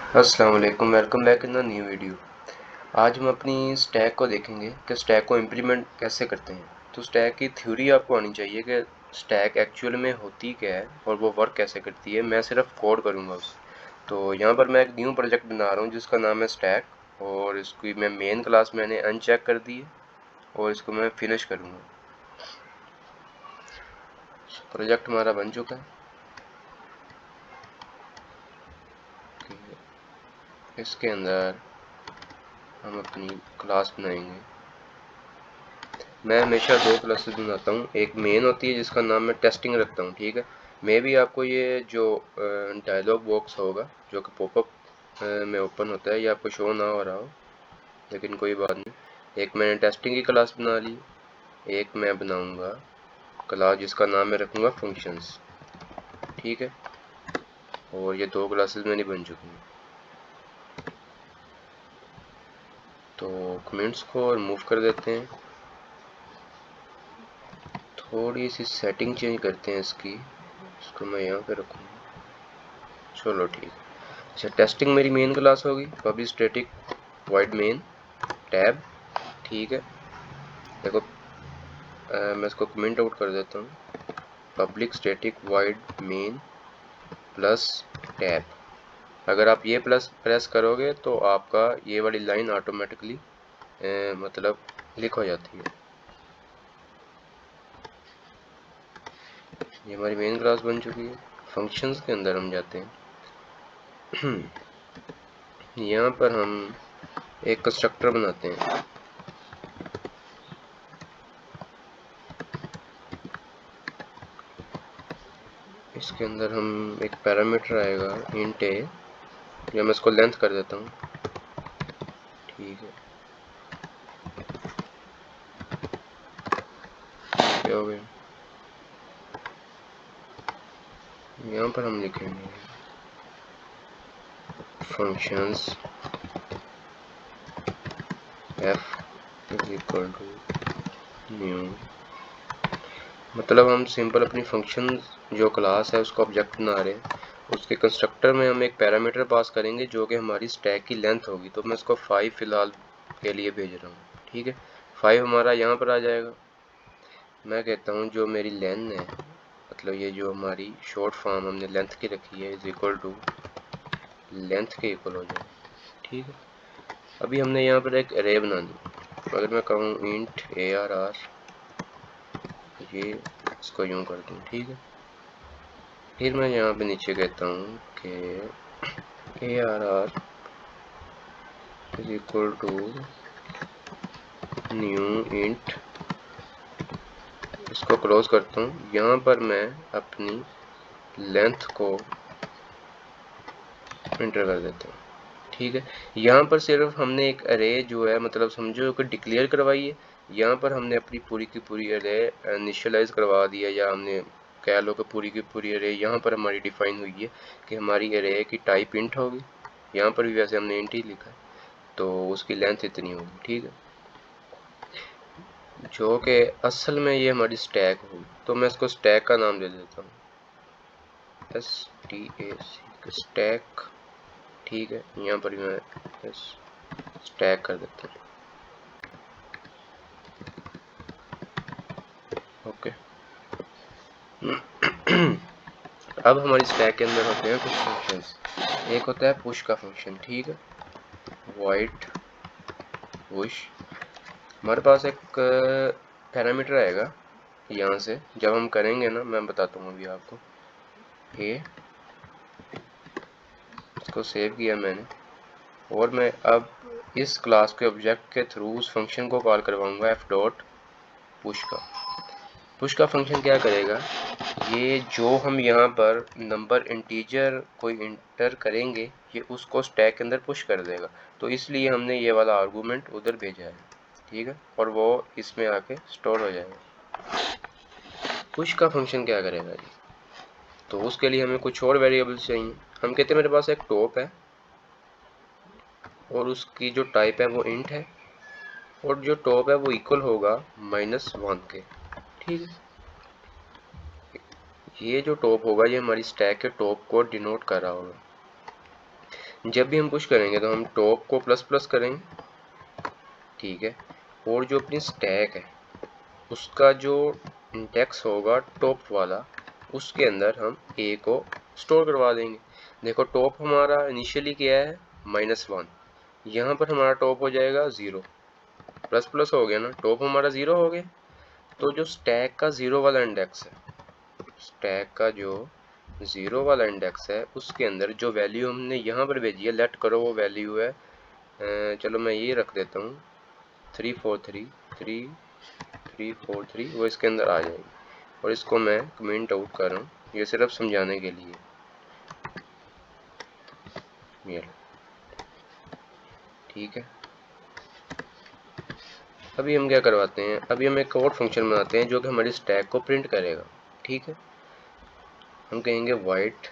अस्सलाम वालेकुम, welcome back in the new video. आज हम अपनी स्टैक को देखेंगे कि स्टैक को इम्प्लीमेंट कैसे करते हैं। तो स्टैक की थ्योरी आपको आनी चाहिए कि स्टैक एक्चुअल में होती क्या है और वो वर्क कैसे करती है। मैं सिर्फ कोड करूँगा उसे। तो यहाँ पर मैं एक न्यू प्रोजेक्ट बना रहा हूँ जिसका नाम है स्टैक, और इसकी मैं मेन क्लास मैंने अनचेक कर दी है और इसको मैं फिनिश करूँगा। प्रोजेक्ट हमारा बन चुका है। इसके अंदर हम अपनी क्लास बनाएंगे। मैं हमेशा दो क्लासेस बनाता हूँ, एक मेन होती है जिसका नाम मैं टेस्टिंग रखता हूँ, ठीक है। मे भी आपको ये जो डायलॉग बॉक्स होगा जो कि पॉपअप में ओपन होता है, ये आपको शो ना हो रहा हो, लेकिन कोई बात नहीं। एक मैंने टेस्टिंग की क्लास बना ली, एक मैं बनाऊँगा क्लास जिसका नाम मैं रखूँगा फंक्शंस, ठीक है। और ये दो क्लासेस मेरी बन चुकी हैं। तो कमेंट्स को रिमूव कर देते हैं, थोड़ी सी सेटिंग चेंज करते हैं इसको मैं यहाँ पे रखूँगा। चलो ठीक है। अच्छा, टेस्टिंग मेरी मेन क्लास होगी, public static wide main tab, ठीक है। देखो मैं इसको कमेंट आउट कर देता हूँ, public static wide main plus tab. अगर आप ये प्लस प्रेस करोगे तो आपका ये वाली लाइन ऑटोमेटिकली मतलब लिख हो जाती है। ये हमारी मेन क्लास बन चुकी है। फंक्शंस के अंदर हम जाते हैं। यहाँ पर हम एक कंस्ट्रक्टर बनाते हैं। इसके अंदर हम एक पैरामीटर आएगा इंट ए, या मैं इसको लेंथ कर देता हूँ, ठीक है। क्या हो गया, यहाँ पर हम लिखेंगे functions F is equal to new. मतलब हम सिंपल अपनी फंक्शन जो क्लास है उसको ऑब्जेक्ट बना रहे हैं, उसके कंस्ट्रक्टर में हम एक पैरामीटर पास करेंगे जो कि हमारी स्टैक की लेंथ होगी। तो मैं इसको 5 फिलहाल के लिए भेज रहा हूँ, ठीक है। 5 हमारा यहाँ पर आ जाएगा। मैं कहता हूँ जो मेरी लेंथ है, मतलब ये जो हमारी शॉर्ट फॉर्म हमने लेंथ की रखी है, इज इक्वल टू लेंथ के इक्वल हो जाए, ठीक है। अभी हमने यहाँ पर एक एरे बनानी। अगर मैं कहूँ इंट ARR, ये इसको यूँ कर दूँ, ठीक है। फिर मैं यहाँ पे नीचे कहता हूँ कि ARR is equal to new int, इसको क्लोज करता हूँ। यहाँ पर मैं अपनी लेंथ को एंटर कर देता हूँ, ठीक है। यहाँ पर सिर्फ हमने एक अरे जो है, मतलब समझो कि डिक्लेयर करवाई है। यहाँ पर हमने अपनी पूरी की पूरी अरे इनिशियलाइज करवा दिया, या हमने कह लो कि पूरी की पूरी अरे यहाँ पर हमारी डिफाइन हुई है कि हमारी अरे की टाइप इंट होगी। यहाँ पर भी वैसे हमने इंट ही लिखा है, तो उसकी लेंथ इतनी होगी, ठीक है। जो कि असल में ये हमारी स्टैक होगी। तो मैं इसको स्टैक का नाम दे देता हूँ, STAC स्टैक, ठीक है। यहाँ पर भी मैं स्टैक कर देता हूँ, ओके। अब हमारी स्टैक के अंदर होते हैं कुछ फंक्शंस। एक होता है पुश का फंक्शन, ठीक है, वाइड पुश। हमारे पास एक पैरामीटर आएगा यहाँ से, जब हम करेंगे ना, मैं बताता हूँ अभी आपको। ये इसको सेव किया मैंने, और मैं अब इस क्लास के ऑब्जेक्ट के थ्रू उस फंक्शन को कॉल करवाऊंगा एफ डॉट पुश का। पुश का फंक्शन क्या करेगा, ये जो हम यहाँ पर नंबर इंटीजर कोई इंटर करेंगे, ये उसको स्टैक के अंदर पुश कर देगा। तो इसलिए हमने ये वाला आर्गूमेंट उधर भेजा है, ठीक है, और वो इसमें आके स्टोर हो जाएगा। पुश का फंक्शन क्या करेगा जी, तो उसके लिए हमें कुछ और वेरिएबल्स चाहिए। हम कहते हैं मेरे पास एक टॉप है और उसकी जो टाइप है वो इंट है, और जो टॉप है वो इक्वल होगा -1 के, ठीक है। ये जो टॉप होगा ये हमारी स्टैक के टॉप को डिनोट कर रहा होगा। जब भी हम पुश करेंगे तो हम टॉप को प्लस प्लस करेंगे, ठीक है, और जो अपनी स्टैक है उसका जो इंडेक्स होगा टॉप वाला, उसके अंदर हम ए को स्टोर करवा देंगे। देखो टॉप हमारा इनिशियली क्या है -1, यहाँ पर हमारा टॉप हो जाएगा 0, प्लस प्लस हो गया ना, टॉप हमारा 0 हो गया। तो जो स्टैक का 0 वाला इंडेक्स है, स्टैक का जो 0 वाला इंडेक्स है उसके अंदर जो वैल्यू हमने यहाँ पर भेजी है, लेट करो वो वैल्यू है, चलो मैं ये रख देता हूँ 343, वो इसके अंदर आ जाएगी। और इसको मैं कमेंट आउट कर रहा हूँ, ये सिर्फ समझाने के लिए। ये ठीक है, अभी हम क्या करवाते हैं, अभी हम एक और फंक्शन बनाते हैं जो कि हमारी स्टैक को प्रिंट करेगा। ठीक है, हम कहेंगे वाइट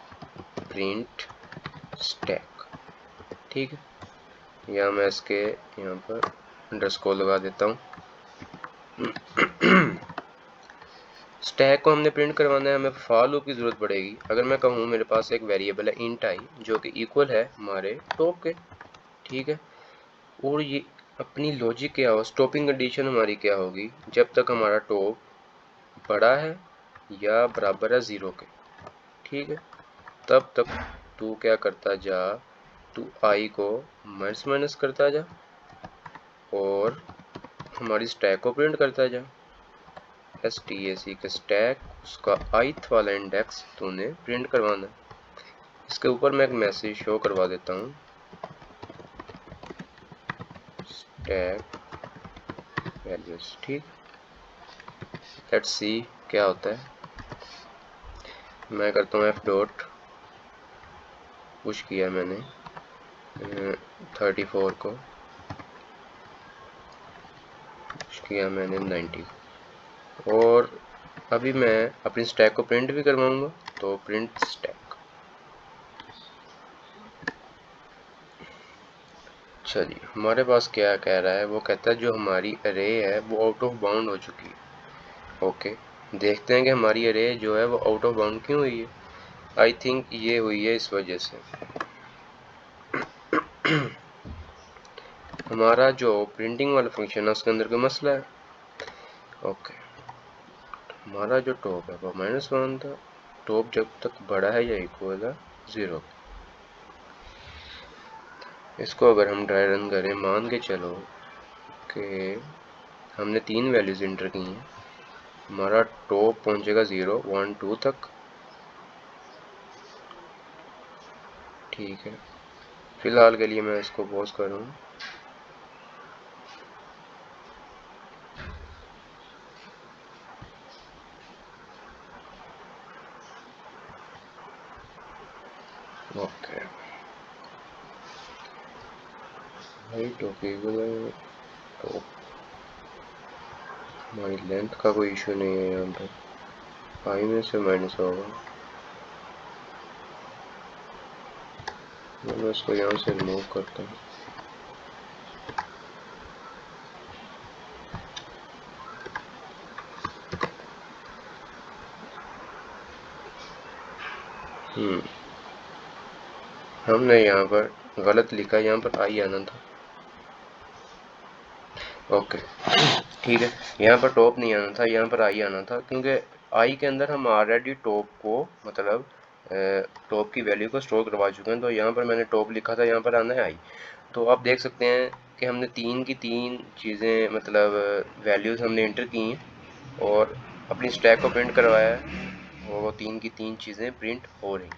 प्रिंट स्टैक। ठीक है, या मैं इसके यहाँ पर अंडरस्कोर लगा देता हूँ। स्टैक को हमने प्रिंट करवाना है, हमें फॉर लूप की ज़रूरत पड़ेगी। अगर मैं कहूँ मेरे पास एक वेरिएबल है इंट आई जो कि इक्वल है हमारे टॉप के, ठीक है, और ये अपनी लॉजिक क्या हो, स्टॉपिंग कंडीशन हमारी क्या होगी, जब तक हमारा टॉप बड़ा है या बराबर है 0 के, ठीक है, तब तक तू क्या करता जा, तू आई को माइनस माइनस करता जा और हमारी स्टैक को प्रिंट करता जा। STAC का स्टैक, उसका ith वाला इंडेक्स तूने प्रिंट करवाना है। इसके ऊपर मैं एक मैसेज शो करवा देता हूँ, स्टैक वैल्यूज। ठीक, लेट्स सी क्या होता है। मैं करता हूँ f डॉट, पुश किया मैंने 34 को, पुश किया मैंने 90 को, और अभी मैं अपनी स्टैक को प्रिंट भी करवाऊंगा, तो प्रिंट स्टैक। चलिए हमारे पास क्या कह रहा है, वो कहता है जो हमारी अरे है वो आउट ऑफ बाउंड हो चुकी है। ओके, देखते हैं कि हमारी अरे जो है वो आउट ऑफ बाउंड क्यों हुई है। आई थिंक ये हुई है इस वजह से, हमारा जो प्रिंटिंग वाला फंक्शन है उसके अंदर कोई मसला है। ओके, हमारा जो टॉप है वो -1 था, टॉप जब तक बड़ा है या इक्वल है 0। इसको अगर हम ट्राई रन करें, मान के चलो कि हमने 3 वैल्यूज इंटर की हैं, हमारा टॉप पहुंचेगा 0 1 2 तक। ठीक है, फिलहाल के लिए मैं इसको पॉज करूँ। ओके, हाइट ओके, टॉप हमारी लेंथ का कोई इशू नहीं है, यहाँ पर पाई में से माइनस होगा। मैं इसको यहाँ से रिमूव करता हूँ। हमने यहाँ पर गलत लिखा, यहाँ पर आई आना था। ओके ठीक है, यहाँ पर टॉप नहीं आना था, यहाँ पर आई आना था, क्योंकि आई के अंदर हम ऑलरेडी टॉप को मतलब टॉप की वैल्यू को स्टोर करवा चुके हैं। तो यहाँ पर मैंने टॉप लिखा था, यहाँ पर आना है आई। तो आप देख सकते हैं कि हमने 3 की 3 चीज़ें मतलब वैल्यूज़ हमने इंटर की हैं और अपनी स्टैक को प्रिंट करवाया है, और वो 3 की 3 चीज़ें प्रिंट हो रही,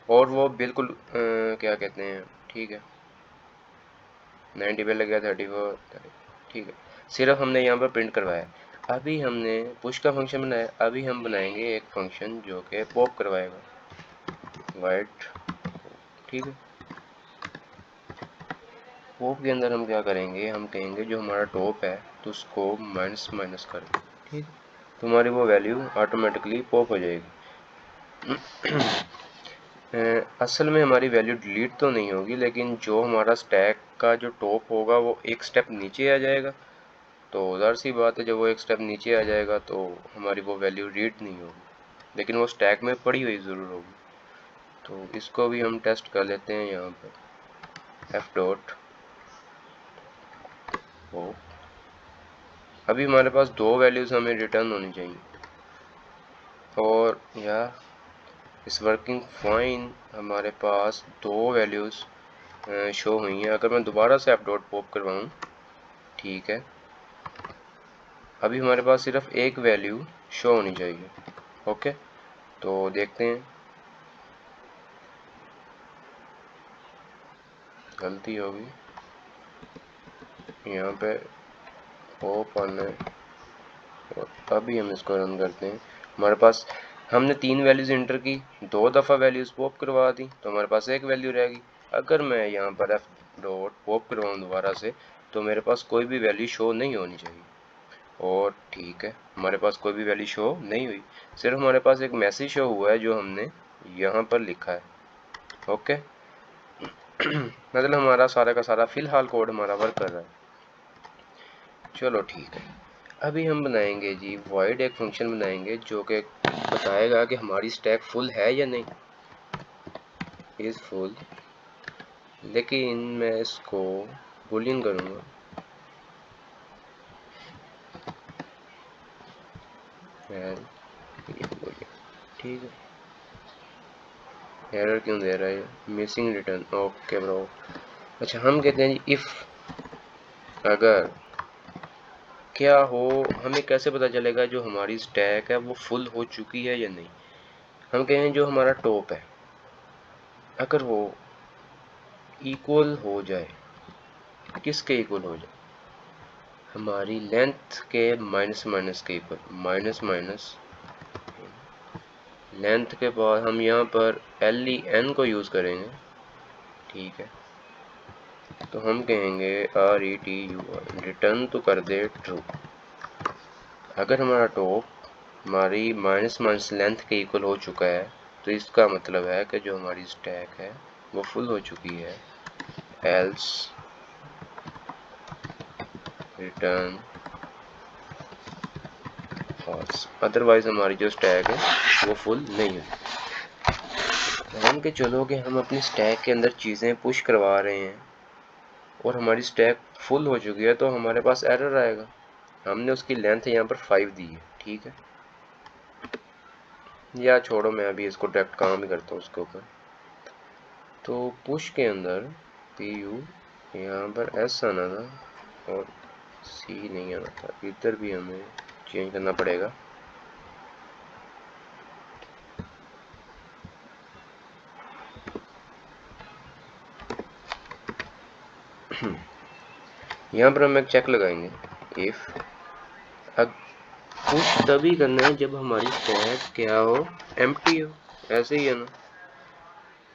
और वो बिल्कुल क्या कहते हैं, ठीक है, 90 पे लग गया 34, ठीक है, सिर्फ हमने यहाँ पर प्रिंट करवाया। अभी हमने पुश का फंक्शन बनाया, अभी हम बनाएंगे एक फंक्शन जो कि पॉप करवाएगा, वाइट। ठीक है, पॉप के अंदर हम क्या करेंगे, हम कहेंगे जो हमारा टॉप है तो उसको माइनस माइनस कर, ठीक, तो हमारी वो वैल्यू ऑटोमेटिकली पॉप हो जाएगी। असल में हमारी वैल्यू डिलीट तो नहीं होगी, लेकिन जो हमारा स्टैक का जो टॉप होगा वो एक स्टेप नीचे आ जाएगा। तो ज़ाहिर सी बात है, जब वो एक स्टेप नीचे आ जाएगा तो हमारी वो वैल्यू रीड नहीं होगी, लेकिन वो स्टैक में पड़ी हुई ज़रूर होगी। तो इसको भी हम टेस्ट कर लेते हैं यहाँ पर एफ डॉट होप। अभी हमारे पास दो वैल्यूज़ हमें रिटर्न होनी चाहिए, और या इस वर्किंग फाइन हमारे पास दो वैल्यूज़ शो हुई हैं। अगर मैं दोबारा से एफ डॉट पॉप करवाऊँ, ठीक है, अभी हमारे पास सिर्फ एक वैल्यू शो होनी चाहिए। ओके, तो देखते हैं। गलती होगी यहाँ पे पॉप आना है, और अभी हम इसको रन करते हैं। हमारे पास हमने तीन वैल्यूज़ इंटर की, दो दफ़ा वैल्यूज़ पॉप करवा दी, तो हमारे पास एक वैल्यू रहेगी। अगर मैं यहाँ पर एफ डॉट पॉप करवाऊँ दोबारा से, तो मेरे पास कोई भी वैल्यू शो नहीं होनी चाहिए। और ठीक है, हमारे पास कोई भी वैल्यू शो नहीं हुई, सिर्फ हमारे पास एक मैसेज शो हुआ है जो हमने यहाँ पर लिखा है। ओके मतलब हमारा सारा का सारा फिलहाल कोड हमारा वर्क कर रहा है। चलो ठीक है, अभी हम बनाएंगे जी void एक फंक्शन बनाएंगे जो कि बताएगा कि हमारी स्टैक फुल है या नहीं, इज फुल। लेकिन मैं इसको बूलियन करूँगा, ठीक है। एरर क्यों दे रहा है, मिसिंग रिटर्न, ओके ब्रो। अच्छा, हम कहते हैं इफ़ अगर क्या हो, हमें कैसे पता चलेगा जो हमारी स्टैक है वो फुल हो चुकी है या नहीं। हम कहें जो हमारा टॉप है, अगर वो इक्वल हो जाए, किसके इक्वल हो जाए, हमारी लेंथ के माइनस माइनस के इक्वल, माइनस माइनस लेंथ के बाद हम यहाँ पर len को यूज़ करेंगे, ठीक है। तो हम कहेंगे retur रिटर्न तो कर दे ट्रू। अगर हमारा टॉप हमारी माइनस माइनस लेंथ के इक्वल हो चुका है, तो इसका मतलब है कि जो हमारी स्टैक है वो फुल हो चुकी है। एल्स रिटर्न फॉल्स, अदरवाइज हमारी जो स्टैक है वो फुल नहीं है। मान के चलो कि हम अपनी स्टैक के अंदर चीज़ें पुश करवा रहे हैं और हमारी स्टैक फुल हो चुकी है, तो हमारे पास एरर आएगा। हमने उसकी लेंथ यहाँ पर 5 दी है, ठीक है। या छोड़ो, मैं अभी इसको डायरेक्ट काम ही करता हूँ उसके ऊपर। तो पुश के अंदर PU यहाँ पर S आना था और C नहीं आना था, इधर भी हमें चेंज करना पड़ेगा। यहाँ पर हम एक चेक लगाएंगे, इफ पुश तभी करना है जब हमारी स्टैक क्या हो, एम्प्टी हो, ऐसे ही है ना।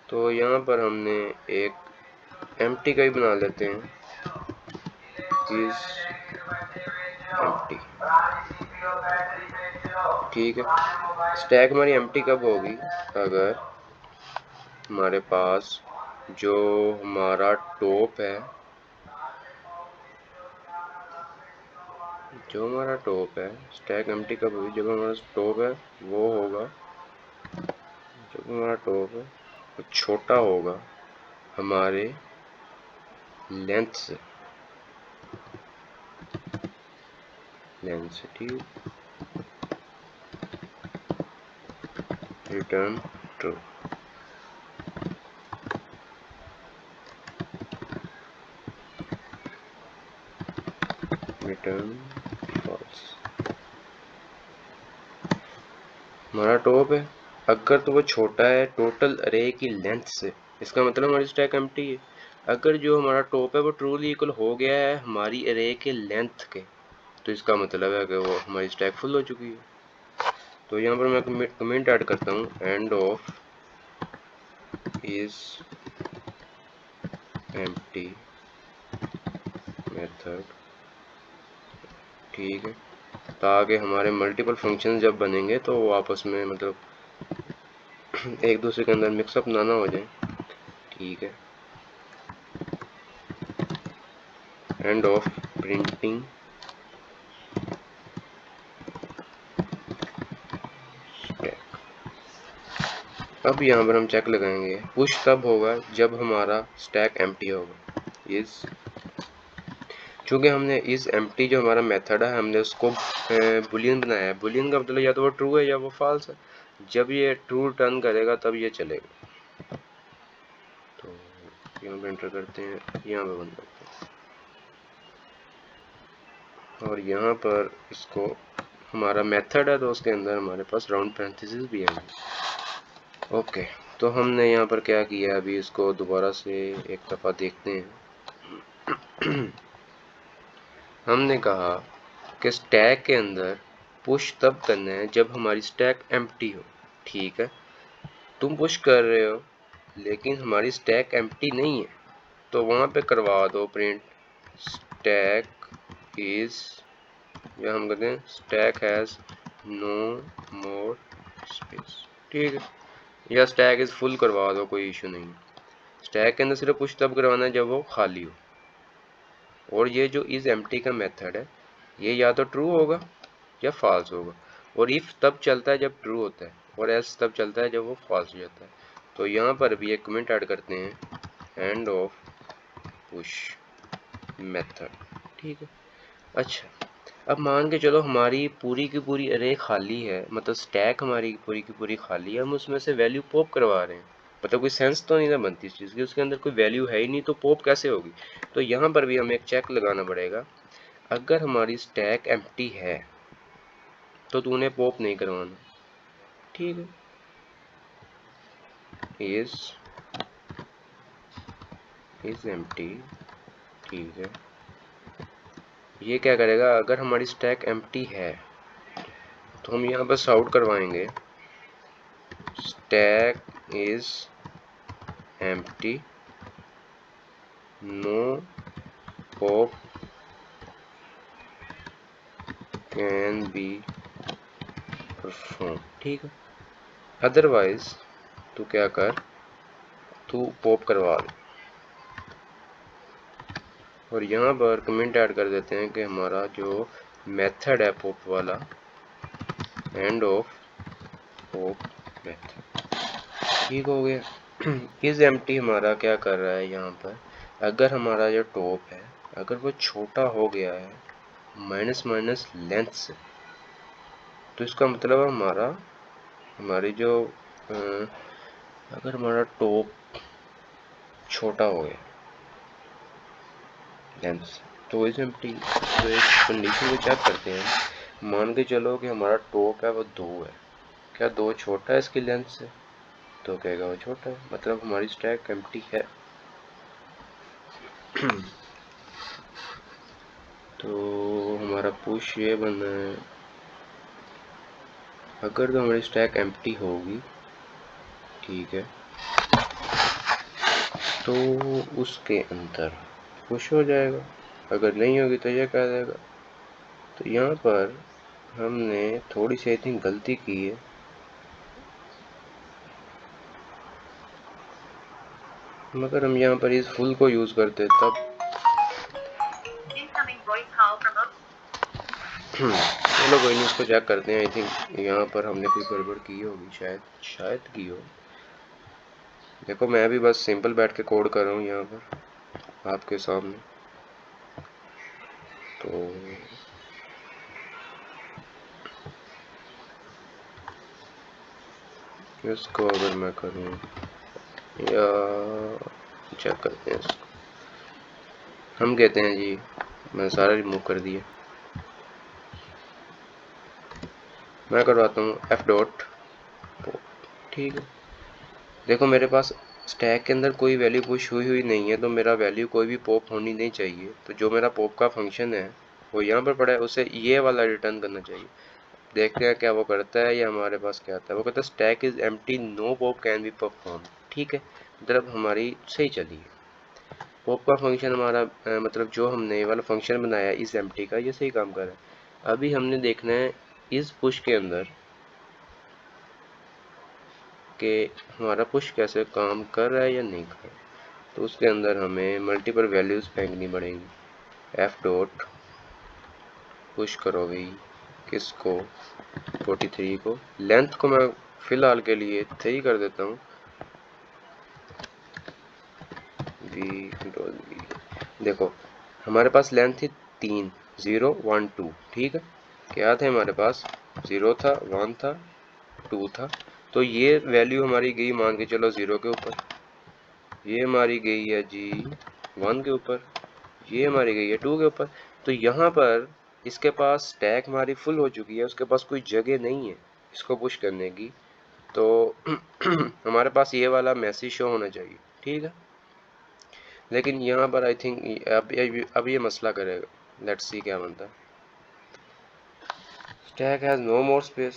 तो यहाँ पर हमने एक एम्प्टी का ही बना लेते हैं, इज एम्प्टी, ठीक है। स्टैक हमारी एम्प्टी कब होगी, अगर हमारे पास जो हमारा टॉप है, स्टैक एम्प्टी कब होगी, जब हमारा टॉप है वो होगा, जब हमारा टॉप है वो छोटा होगा हमारे लेंथ से, ठीक है। Return true, return false. हमारा टॉप है, अगर तो वो छोटा है टोटल अरे की लेंथ से, इसका मतलब हमारी स्टैक एम्प्टी है। अगर जो हमारा टॉप है वो ट्रूली इक्वल हो गया है हमारी अरे के लेंथ के, तो इसका मतलब है कि वो हमारी स्टैक फुल हो चुकी है। तो यहाँ पर मैं कमेंट ऐड करता हूँ, end of is empty method, ठीक है, ताकि हमारे मल्टीपल फंक्शन जब बनेंगे तो वो आपस में मतलब एक दूसरे के अंदर मिक्सअप ना हो जाए, ठीक है। एंड ऑफ प्रिंटिंग स्टैक, अब यहाँ पर हम चेक लगाएंगे, पुश तब होगा जब हमारा स्टैक एम्प्टी होगा। इस चूँकि हमने इस एम्प्टी जो हमारा मेथड है हमने उसको बुलियन बनाया है। बुलियन का मतलब या तो वो ट्रू है या वो फॉल्स है। जब ये ट्रू रिटर्न करेगा तब ये चलेगा। तो यहाँ पर एंटर करते हैं, यहाँ पर बंद करते हैं और यहाँ पर इसको हमारा मेथड है तो उसके अंदर हमारे पास राउंड पैरेंथेसिस भी आएंगे। ओके, तो हमने यहाँ पर क्या किया, अभी इसको दोबारा से एक दफ़ा देखते हैं। हमने कहा कि स्टैक के अंदर पुश तब करना है जब हमारी स्टैक एम्प्टी हो। ठीक है, तुम पुश कर रहे हो लेकिन हमारी स्टैक एम्प्टी नहीं है, तो वहाँ पे करवा दो प्रिंट स्टैक इज, या हम कहते हैं stack has no more space. ठीक है, या स्टैक इज फुल करवा दो, कोई इशू नहीं। स्टैक के अंदर सिर्फ पुश तब करवाना है जब वो खाली हो। और ये जो इज एम्प्टी का मेथड है ये या तो ट्रू होगा या फॉल्स होगा। और इफ तब चलता है जब ट्रू होता है और एल्स तब चलता है जब वो फॉल्स हो जाता है। तो यहाँ पर भी एक कमेंट ऐड करते हैं, एंड ऑफ पुश मेथड। ठीक है, अच्छा अब मान के चलो हमारी पूरी की पूरी अरे खाली है, मतलब स्टैक हमारी पूरी की पूरी खाली है, हम उसमें से वैल्यू पॉप करवा रहे हैं, मतलब कोई सेंस तो नहीं ना बनती इस चीज़ की, उसके अंदर कोई वैल्यू है ही नहीं तो पॉप कैसे होगी। तो यहाँ पर भी हमें एक चेक लगाना पड़ेगा, अगर हमारी स्टैक एम्प्टी है तो तूने पॉप नहीं करवाना। ठीक है, इज एम्प्टी। ठीक है, ये क्या करेगा, अगर हमारी स्टैक एम्प्टी है तो हम यहाँ पर आउट करवाएंगे stack is empty no pop can be perform. ठीक है, अदरवाइज तू क्या कर, तू पॉप करवा दे। और यहाँ पर कमेंट ऐड कर देते हैं कि हमारा जो मेथड है पॉप वाला, एंड ऑफ पॉप मेथड। ठीक हो गया। इज एम्प्टी हमारा क्या कर रहा है यहाँ पर, अगर हमारा जो टॉप है अगर वो छोटा हो गया है माइनस माइनस लेंथ से, तो इसका मतलब हमारी जो अगर हमारा टॉप छोटा हो गया लेंथ से, तो इज एम्प्टी। तो एक कंडीशन को चेक करते हैं, मान के चलो कि हमारा टॉप है वो 2 है, क्या 2 छोटा है इसकी लेंथ से, तो कहेगा वो छोटा है, मतलब हमारी स्टैक एम्प्टी है। तो हमारा पुश ये बनना है, अगर तो हमारी स्टैक एम्प्टी होगी, ठीक है, तो उसके अंदर पुश हो जाएगा, अगर नहीं होगी तो यह कह देगा। तो यहाँ पर हमने थोड़ी सी आई थिंक गलती की है, मगर हम यहाँ पर इस फुल को यूज़ करते तब चलो कोई नहीं, इसको चेक करते हैं। आई थिंक यहाँ पर हमने कोई गड़बड़ की होगी, शायद की हो। देखो मैं भी बस सिंपल बैठ के कोड कर रहा हूँ यहाँ पर आपके सामने। तो इसको अगर मैं करूँ या चेक करते हैं इसको, हम कहते हैं जी मैं सारा रिमूव कर दिया, मैं करवाता हूँ एफ डॉट पॉप। ठीक है, देखो मेरे पास स्टैक के अंदर कोई वैल्यू पुश हुई नहीं है, तो मेरा वैल्यू कोई भी पॉप होनी नहीं चाहिए। तो जो मेरा पॉप का फंक्शन है वो यहाँ पर पड़ा है, उसे ये वाला रिटर्न करना चाहिए। देखते हैं क्या वो करता है या हमारे पास क्या आता है। वो कहता है stack is empty no pop can be perform. ठीक है, मतलब हमारी सही चली है। पॉप का फंक्शन हमारा मतलब जो हमने ये वाला फंक्शन बनाया इस एम्प्टी का, ये सही काम कर रहा है। अभी हमने देखना है इस पुश के अंदर कि हमारा पुश कैसे काम कर रहा है या नहीं कर रहा है। तो उसके अंदर हमें मल्टीपल वैल्यूज़ फेंकनी पड़ेंगी। एफ डॉट पुश करो भाई किसको, 43 को, लेंथ को मैं फिलहाल के लिए 3 कर देता हूँ। देखो हमारे पास लेंथ थी 3, 0 1 2, ठीक है। क्या थे हमारे पास, 0 था, 1 था, 2 था। तो ये वैल्यू हमारी गई मान के चलो 0 के ऊपर, ये हमारी गई है जी 1 के ऊपर, ये हमारी गई है 2 के ऊपर। तो यहाँ पर इसके पास स्टैक हमारी फुल हो चुकी है, उसके पास कोई जगह नहीं है इसको पुश करने की। तो हमारे पास ये वाला मैसेज शो होना चाहिए, ठीक है। लेकिन यहाँ पर आई थिंक अब ये मसला करेगा। लेट्स सी क्या बनता है। Stack has no more space,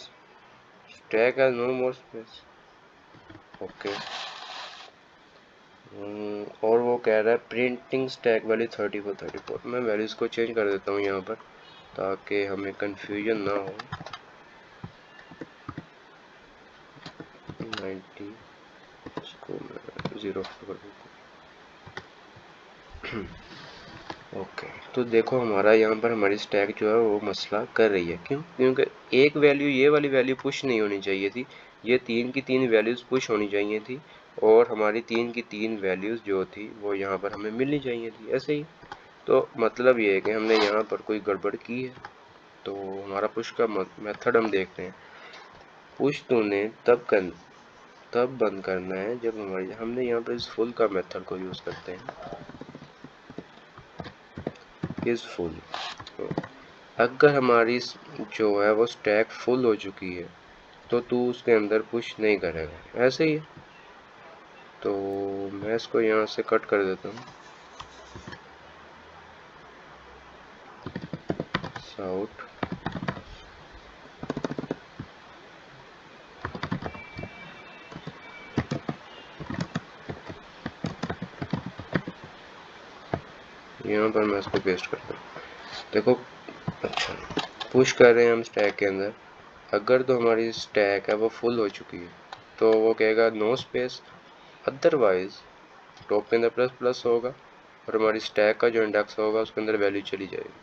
stack has no more space, okay. और वो कह रहा है प्रिंटिंग स्टैक वैल्यू 34। मैं वैल्यूज को चेंज कर देता हूँ यहाँ पर ताकि हमें कंफ्यूजन ना हो। 90 इसको मैं 0 कर देता हूँ। ओके, तो देखो हमारा यहाँ पर हमारी स्टैक जो है वो मसला कर रही है। क्यों? क्योंकि एक वैल्यू, ये वाली वैल्यू पुश नहीं होनी चाहिए थी, ये 3 की 3 वैल्यूज़ पुश होनी चाहिए थी, और हमारी 3 की 3 वैल्यूज़ जो थी वो यहाँ पर हमें मिलनी चाहिए थी, ऐसे ही। तो मतलब ये है कि हमने यहाँ पर कोई गड़बड़ की है। तो हमारा पुश का मेथड हम देखते हैं। पुश तूने तब बंद करना है जब हमने यहाँ पर इस फुल का मेथड को यूज़ करते हैं, इस फुल। अगर हमारी जो है वो स्टैक फुल हो चुकी है तो तू उसके अंदर पुश नहीं करेगा, ऐसे ही। तो मैं इसको यहाँ से कट कर देता हूँ, साउट। यहाँ पर मैं इसको पेस्ट करता हूँ। देखो, अच्छा, पुश कर रहे हैं हम स्टैक के अंदर। अगर तो हमारी स्टैक है वो फुल हो चुकी है तो वो कहेगा नो स्पेस, अदरवाइज टॉप के अंदर प्लस प्लस होगा और हमारी स्टैक का जो इंडेक्स होगा उसके अंदर वैल्यू चली जाएगी।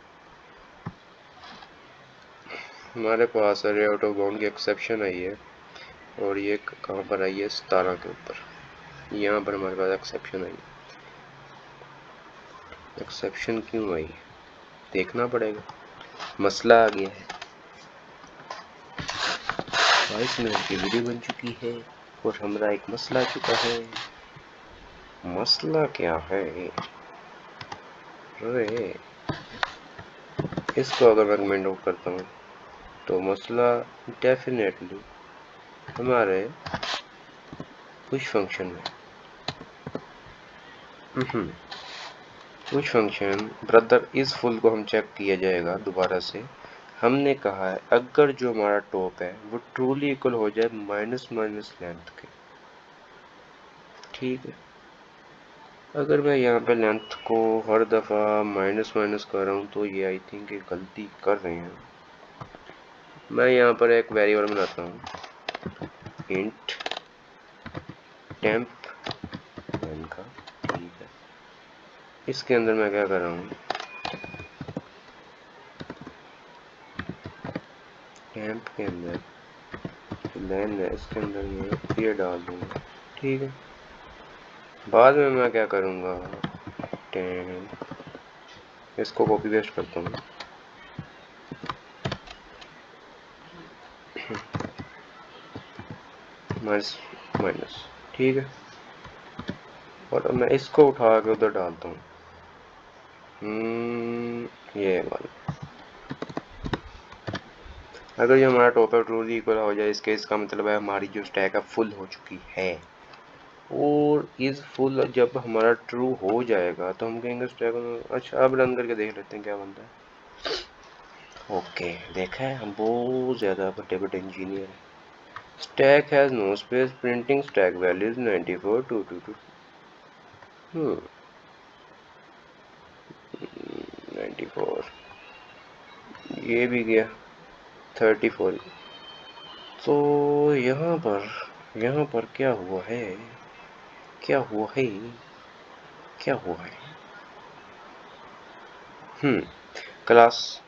हमारे पास अरे आउट ऑफ बाउंड की एक्सेप्शन आई है, और ये कहाँ पर आई है, 17 के ऊपर। यहाँ पर हमारे पास एक्सेप्शन आई। एक्सेप्शन क्यों आई देखना पड़ेगा, मसला आ गया है। 22 मिनट की वीडियो बन चुकी है और हमारा एक मसला आ चुका है। मसला क्या है? अरे इसको अगर मैं कमेंट आउट करता हूँ तो मसला डेफिनेटली हमारे पुश फंक्शन में। पुश फंक्शन ब्रदर इस फुल को हम चेक किया जाएगा दोबारा से। हमने कहा है अगर जो हमारा टॉप है वो ट्रूली इक्वल हो जाए माइनस माइनस लेंथ के, ठीक है। अगर मैं यहाँ पे लेंथ को हर दफ़ा माइनस माइनस कर रहा हूँ तो ये आई थिंक एक गलती कर रहे हैं। मैं यहाँ पर एक वेरिएबल बनाता हूँ, इंट टेम्प लेंथ का, ठीक है। इसके अंदर मैं क्या कर रहा हूँ, टेम्प के अंदर लेन है इसके अंदर मैं ये डाल दूँगा, ठीक है। बाद में मैं क्या करूँगा, टेम्प, इसको कॉपी पेस्ट करता हूँ, माइनस माइनस, ठीक है। और मैं इसको उठा के उधर डालता हूँ, ये वाला। अगर ये हमारा टॉप है ट्रूली इक्वल हो जाए इसके, इसका मतलब है हमारी जो स्टैक है फुल हो चुकी है। और इस फुल जब हमारा ट्रू हो जाएगा तो हम कहेंगे स्टैक। अच्छा, अब रन करके देख लेते हैं क्या बनता है। ओके, देखा है, हम बहुत ज़्यादा बड़े इंजीनियर हैं। Stack has no space, printing stack values 94 222। 94, ये भी गया 34। तो यहाँ पर क्या हुआ है, क्या हुआ है, क्या हुआ है? Class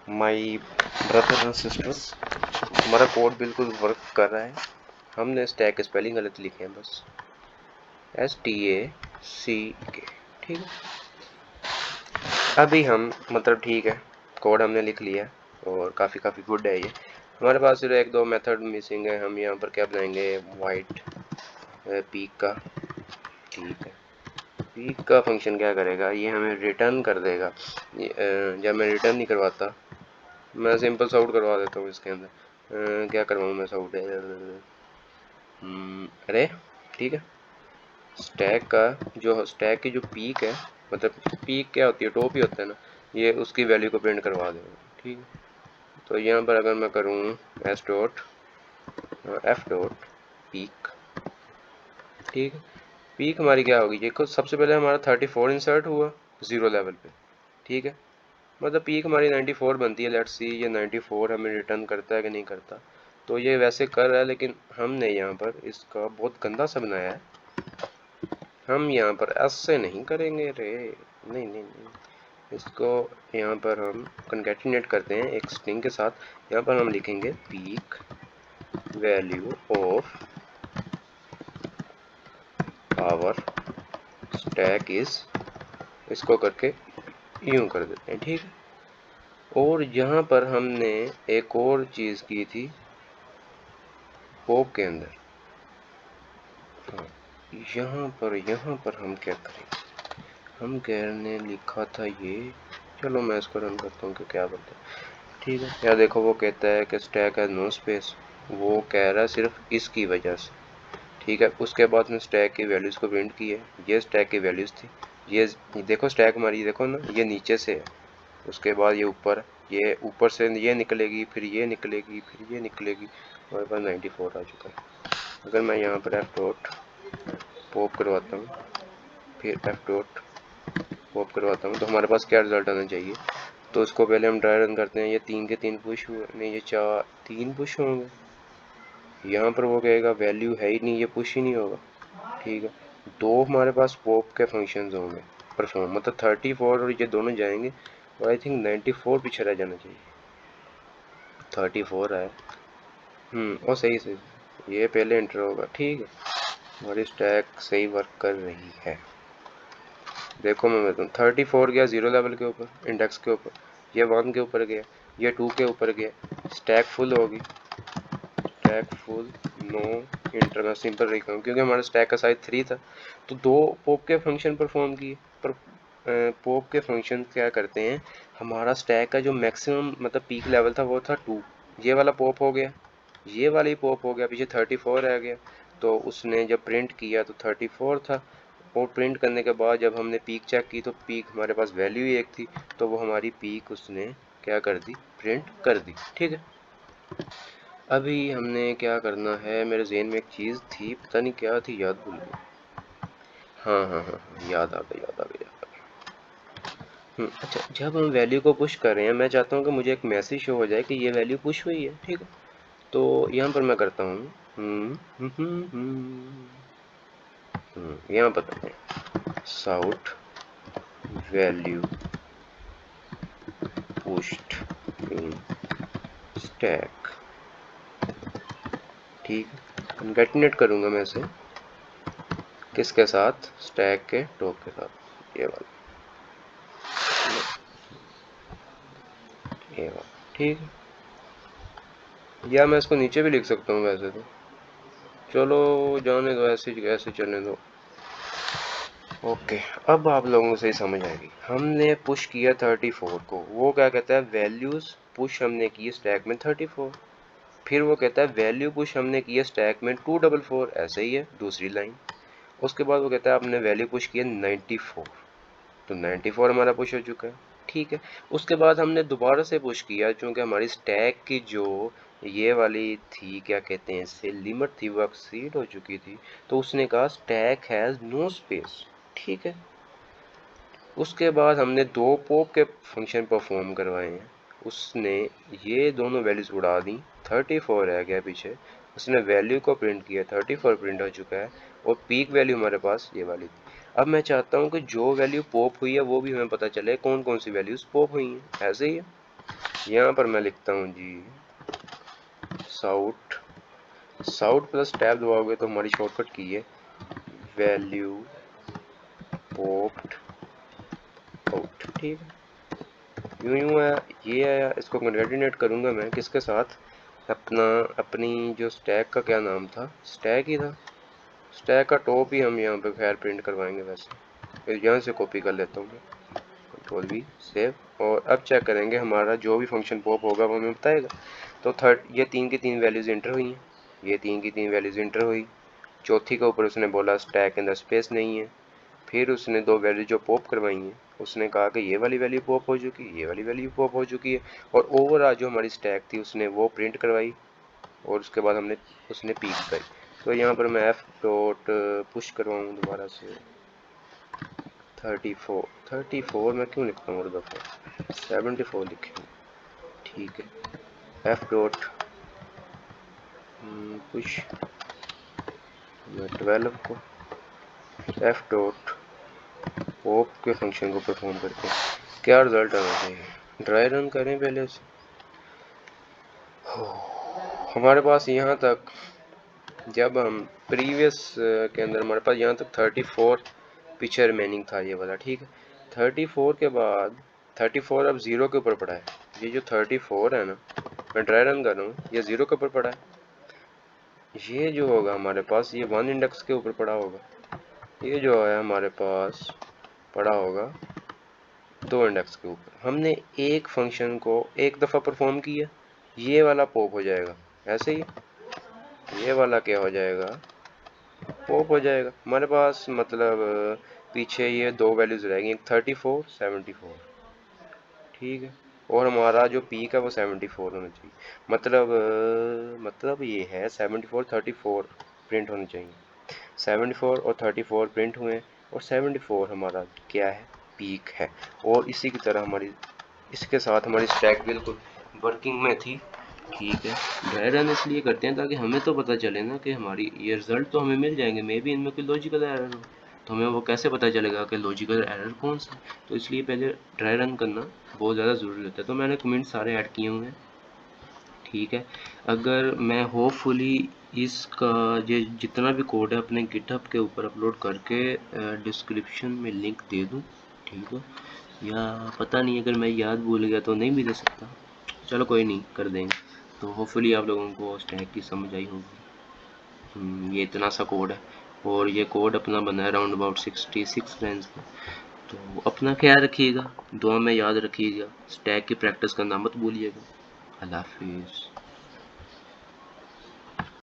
my brother and sisters, हमारा कोड बिल्कुल वर्क कर रहा है। हमने स्टैक के स्पेलिंग गलत लिखे हैं बस, STACK, ठीक है। अभी हम मतलब ठीक है, कोड हमने लिख लिया और काफ़ी गुड है ये। हमारे पास सिर्फ एक दो मेथड मिसिंग है। हम यहाँ पर क्या बनाएंगे, वाइट पीक का, ठीक है। पीक का फंक्शन क्या करेगा, ये हमें रिटर्न कर देगा। जब मैं रिटर्न नहीं करवाता, मैं सिंपल साउट करवा देता हूँ इसके अंदर। क्या करवाऊँ मैं साउट, अरे ठीक है, स्टैक की जो पीक है, मतलब पीक क्या होती है, टॉप ही होता है ना, ये उसकी वैल्यू को प्रिंट करवा देगा, ठीक है। तो यहाँ पर अगर मैं करूँ S dot F dot peak, ठीक है। पीक हमारी क्या होगी, देखो सबसे पहले हमारा 34 इंसर्ट हुआ 0 लेवल पे, ठीक है। मतलब पीक हमारी 94 बनती है। लेट्स सी ये 94 हमें रिटर्न करता है कि नहीं करता। तो ये वैसे कर रहा है, लेकिन हमने यहाँ पर इसका बहुत गंदा सा बनाया है। हम यहाँ पर ऐसे नहीं करेंगे रे, नहीं नहीं नहीं, इसको यहाँ पर हम कंकैटिनेट करते हैं एक स्ट्रिंग के साथ। यहाँ पर हम लिखेंगे peek value of our stack is, इसको करके यूं कर देते हैं, ठीक है। और यहाँ पर हमने एक और चीज़ की थी पॉप के अंदर। हाँ, यहाँ पर हम क्या करेंगे, हम कहने लिखा था ये, चलो मैं इसको रन करता हूँ कि क्या बोलते हैं, ठीक है। यार देखो वो कहता है कि स्टैक है नो स्पेस, वो कह रहा है सिर्फ इसकी वजह से, ठीक है। उसके बाद में स्टैक की वैल्यूज़ को प्रिंट की है, ये स्टैक की वैल्यूज़ थी, ये देखो स्टैक हमारी, देखो ना ये नीचे से है, उसके बाद ये ऊपर, ये ऊपर से ये निकलेगी, फिर ये निकलेगी, फिर ये निकलेगी, हमारे पास 94 आ चुका है। अगर मैं यहाँ पर एफ डॉट पॉप करवाता हूँ, फिर एफ डॉट पॉप करवाता हूँ, तो हमारे पास क्या रिजल्ट आना चाहिए। तो इसको पहले हम ट्राई रन करते हैं, ये 3 के 3 पुश हुए, नहीं ये 3 पुश होंगे। यहाँ पर वो कहेगा वैल्यू है ही नहीं, ये पुश ही नहीं होगा, ठीक है। दो हमारे पास पॉप के फंक्शंस होंगे परफॉर्म, मतलब 34 और ये दोनों जाएंगे, और आई थिंक 94 पीछे रह जाना चाहिए, 34 है। और सही सही, ये पहले एंटर होगा, ठीक है। हमारी स्टैक सही वर्क कर रही है। देखो मैं बताऊँ, 34 गया 0 लेवल के ऊपर, इंडेक्स के ऊपर, ये 1 के ऊपर गया, ये 2 के ऊपर गया, स्टैक फुल होगी, स्टैक फुल नो इंटर, मैं सिंपल लिखा हूँ क्योंकि हमारा स्टैक का साइज 3 था। तो दो पॉप के फंक्शन परफॉर्म किए, पर पॉप के फंक्शन क्या करते हैं, हमारा स्टैक का जो मैक्सिमम मतलब पीक लेवल था वो था 2, ये वाला पॉप हो गया, ये वाला ही पॉप हो गया, पीछे 34 रह गया। तो उसने जब प्रिंट किया तो 34 था, और प्रिंट करने के बाद जब हमने पीक चेक की तो पीक हमारे पास वैल्यू ही एक थी, तो वो हमारी पीक उसने क्या कर दी, प्रिंट कर दी, ठीक है। अभी हमने क्या करना है, मेरे ज़हन में एक चीज़ थी, पता नहीं क्या थी, याद भूल गई। हाँ, याद आ गई, याद आ गई, याद आ गई। अच्छा, जब हम वैल्यू को पुश कर रहे हैं, मैं चाहता हूँ कि मुझे एक मैसेज शो हो जाए कि ये वैल्यू पुश हुई है, ठीक है। तो यहाँ पर मैं करता हूँ यहाँ बताते हैं साउट वैल्यू पुश्ड इन स्टैक, ठीक है। कंकैटिनेट करूँगा मैं इसे किसके साथ, स्टैक के टॉप के साथ, ये वाला, ठीक है। या मैं इसको नीचे भी लिख सकता हूँ वैसे तो, चलो जाने दो, ऐसे चलने दो। ओके, अब आप लोगों को सही समझ आएगी। हमने पुश किया 34 को, वो क्या कहता है, वैल्यूज पुश हमने की स्टैक में 34, फिर वो कहता है वैल्यू पुश हमने की स्टैक में 244, ऐसे ही है दूसरी लाइन। उसके बाद वो कहता है आपने वैल्यू पुश किया 94, तो 94 हमारा पुश हो चुका है, ठीक है। उसके बाद हमने दोबारा से पुश किया, चूँकि हमारी स्टैक की जो ये वाली थी, क्या कहते हैं इससे, लिमिट थी, वो एक्सीड हो चुकी थी। तो उसने कहा स्टैक हैज़ नो स्पेस, ठीक है। उसके बाद हमने दो पॉप के फंक्शन परफॉर्म करवाए हैं, उसने ये दोनों वैल्यूज उड़ा दी, 34 रह गया पीछे, उसने वैल्यू को प्रिंट किया, 34 प्रिंट हो चुका है, और पीक वैल्यू हमारे पास ये वाली थी। अब मैं चाहता हूँ कि जो वैल्यू पॉप हुई है वो भी हमें पता चले कौन कौन सी वैल्यूज पॉप हुई हैं, ऐसे ही है। यहाँ पर मैं लिखता हूँ जी साउट साउट प्लस टैब दबाओगे तो हमारी शॉर्टकट की है वैल्यू पॉप्ड आउट, ठीक है। यूं आया, ये आया, इसको कंकैटिनेट करूंगा मैं किसके साथ, अपनी जो स्टैक का क्या नाम था, स्टैक ही था, स्टैक का टॉप ही हम यहाँ पे खैर प्रिंट करवाएंगे। वैसे फिर यहाँ से कॉपी कर लेता हूँ मैं, कंट्रोल वी सेव, और अब चेक करेंगे हमारा जो भी फंक्शन पॉप होगा वो हमें बताएगा। तो ये 3 की 3 वैल्यूज इंटर हुई हैं, ये 3 की 3 वैल्यूज इंटर हुई। चौथी के ऊपर उसने बोला स्टैक के अंदर स्पेस नहीं है। फिर उसने 2 वैल्यू जो पॉप करवाई हैं, उसने कहा कि ये वाली वैल्यू पॉप हो चुकी है, ये वाली वैल्यू पॉप हो चुकी है, और ओवरऑल जो हमारी स्टैक थी उसने वो प्रिंट करवाई, और उसके बाद उसने पीक करी। तो यहाँ पर मैं एफ डॉट पुश करवाऊँ दोबारा से 34 मैं क्यों लिखता हूँ और दफ़ा 74 लिखेंगे, ठीक है। एफ डॉट पुश 12 को एफ डॉट पॉप के फंक्शन को परफॉर्म करके क्या रिजल्ट आना चाहिए। ड्राई रन करें पहले से। हमारे पास यहाँ तक, जब हम प्रीवियस के अंदर हमारे पास यहाँ तक 34 पीछे रिमेनिंग था ये वाला, ठीक है। 34 के बाद 34 अब 0 के ऊपर पड़ा है। ये जो 34 है ना, मैं ड्राई रन कर रहा हूँ, ये 0 के ऊपर पड़ा है। ये जो होगा हमारे पास, ये 1 इंडेक्स के ऊपर पड़ा होगा। ये जो है हमारे पास पड़ा होगा 2 इंडेक्स के ऊपर। हमने एक फंक्शन को एक दफ़ा परफॉर्म किया, ये वाला पॉप हो जाएगा। ऐसे ही ये वाला क्या हो जाएगा, पॉप हो जाएगा हमारे पास। मतलब पीछे ये 2 वैल्यूज रहेंगी, 34 74, ठीक है। और हमारा जो पीक है वो 74 होना चाहिए। मतलब ये है 74 34 प्रिंट होने चाहिए। 74 और 34 प्रिंट हुए, और 74 हमारा क्या है, पीक है। और इसी की तरह हमारी, इसके साथ हमारी स्टैक बिल्कुल वर्किंग में थी, ठीक है। ड्राई रन इसलिए करते हैं ताकि हमें तो पता चले ना कि हमारी ये रिजल्ट तो हमें मिल जाएंगे, मे भी इनमें कोई लॉजिकल एरर हो, तो हमें वो कैसे पता चलेगा कि लॉजिकल एरर कौन सा है। तो इसलिए पहले ड्राई रन करना बहुत ज़्यादा ज़रूरी होता है। तो मैंने कमेंट सारे ऐड किए हुए हैं, ठीक है। अगर मैं होपफुली इसका ये जितना भी कोड है अपने गिटहब के ऊपर अपलोड करके डिस्क्रिप्शन में लिंक दे दूँ, ठीक है। या पता नहीं, अगर मैं याद भूल गया तो नहीं भी दे सकता, चलो कोई नहीं, कर देंगे। तो होपफुली आप लोगों को स्टैक की समझ आई होगी। ये इतना सा कोड है, और ये कोड अपना बना है अराउंड अबाउट 66 लाइन्स का। तो अपना ख्याल रखिएगा, दुआ में याद रखिएगा, स्टैक की प्रैक्टिस करना मत भूलिएगा। अल्लाह हाफिज़।